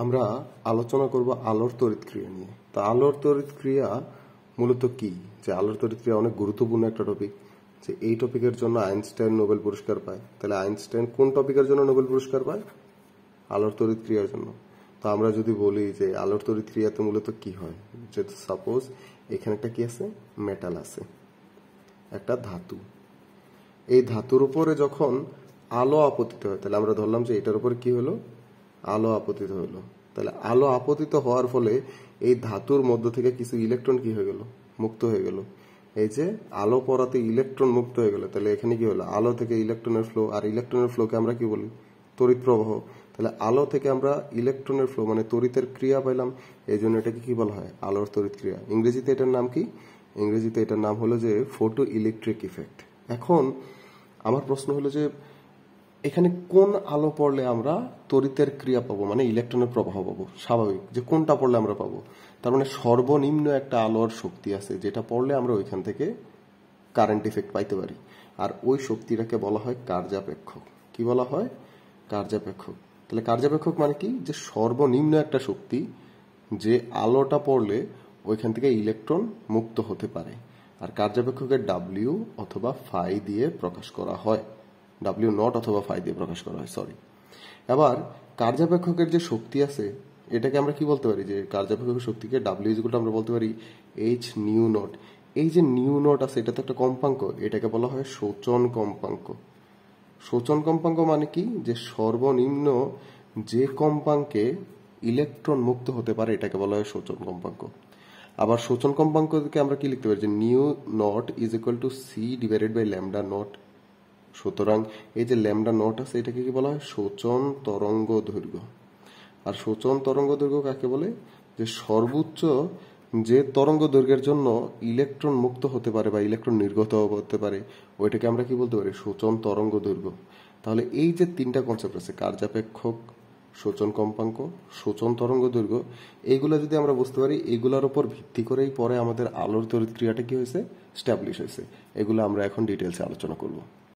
আমরা আলোচনা করব আলোর তড়িৎক্রিয়া নিয়ে। তো আলোর তড়িৎক্রিয়া মূলত কি? যে আলোর তড়িৎক্রিয়া অনেক গুরুত্বপূর্ণ একটা টপিক। যে এই টপিকের জন্য আইনস্টাইন নোবেল পুরস্কার পায়। তাহলে আইনস্টাইন কোন টপিকের জন্য নোবেল পুরস্কার পায়? আলোর তড়িৎক্রিয়ার জন্য। তো আমরা যদি বলি যে আলোর তড়িৎক্রিয়াতে মূলত কি হয়, যে সাপোজ এখানে একটা কি আছে, মেটাল আছে, একটা ধাতু। এই ধাতুর উপরে যখন আলো আপতিত হয়, তাহলে আমরা ধরলাম যে এটার উপরে কি হলো, আলো আপতিত হলো। তাহলে আলো আপতিত হওয়ার ফলে এই ধাতুর মধ্য থেকে কিছু ইলেকট্রন কি হয়ে গেল, মুক্ত হয়ে গেল। এই যে আলো পড়াতে ইলেকট্রন মুক্ত হয়ে গেল, তাহলে এখানে কি হলো, আলো থেকে ইলেকট্রনের ফ্লো, আর ইলেকট্রনের ফ্লোকে আমরা কি বলি, তড়িৎ প্রবাহ। তাহলে আলো থেকে আমরা ইলেকট্রনের ফ্লো মানে তড়িতের ক্রিয়া পাইলাম, এই জন্য এটাকে কি বলা হয়, আলোর তড়িৎ ক্রিয়া। ইংরেজিতে এটার নাম কি? ইংরেজিতে এটার নাম হলো যে ফটো ইলেকট্রিক ইফেক্ট। এখন আমার প্রশ্ন হলো যে এখানে কোন আলো পড়লে আমরা তড়িতের ক্রিয়া পাবো, মানে ইলেকট্রনের প্রবাহ পাবো? স্বাভাবিক যে কোনটা পড়লে আমরা পাবো, তার মানে সর্বনিম্ন একটা আলোর শক্তি আছে যেটা পড়লে আমরা ওইখান থেকে কারেন্ট ইফেক্ট পাইতে পারি। আর ওই শক্তিটাকে বলা হয় কার্যাপেক্ষক। কি বলা হয়? কার্যাপেক্ষক। তাহলে কার্যাপেক্ষক মানে কি? যে সর্বনিম্ন একটা শক্তি, যে আলোটা পড়লে ওইখান থেকে ইলেকট্রন মুক্ত হতে পারে। আর কার্যাপেক্ষকের ডাব্লিউ অথবা ফাই দিয়ে প্রকাশ করা হয়, ডাব্লিউ নট অথবা ফাই দিয়ে প্রকাশ করা হয়, সরি। এবার কার্যাপেক্ষকের যে শক্তি আছে, এটাকে আমরা কি বলতে পারি, যে কার্যাপেক্ষকের শক্তিকে ডাব্লিউ ইজ ইকুয়াল টু আমরা বলতে পারি এইচ নিউ নট। এই যে নিউ নট আছে, এটা তো একটা কম্পাঙ্ক, এটাকে বলা হয় শোচন কম্পাঙ্ক। শোচন কম্পাঙ্ক মানে কি? যে সর্বনিম্ন যে কম্পাঙ্কে ইলেকট্রন মুক্ত হতে পারে এটাকে বলা হয় শোচন কম্পাঙ্ক। আবার শোচন কম্পাঙ্ককে আমরা কি লিখতে পারি, যে nu naught is equal to c divided by lambda naught. সুতরাং এই যে ল্যামডা নট আছে, এটাকে কি বলা হয়, শোচন তরঙ্গ দৈর্ঘ্য। আর শোচন তরঙ্গ দৈর্ঘ্য কাকে বলে? যে সর্বোচ্চ যে তরঙ্গ দৈর্ঘ্যের জন্য ইলেকট্রন মুক্ত হতে পারে বা ইলেকট্রন নির্গত হতে পারে, ওইটাকে আমরা কি বলতে পারি, শোচন তরঙ্গ দৈর্ঘ্য। তাহলে এই যে তিনটা কনসেপ্ট আছে, কার্যাপেক্ষক, শোচন কম্পাঙ্ক, শোচন তরঙ্গ দৈর্ঘ্য, এইগুলো যদি আমরা বুঝতে পারি, এগুলোর উপর ভিত্তি করেই পরে আমাদের আলোর তড়িৎ ক্রিয়াটা কি হয়েছে, স্ট্যাবলিশ হয়েছে। এগুলো আমরা এখন ডিটেলসে আলোচনা করব।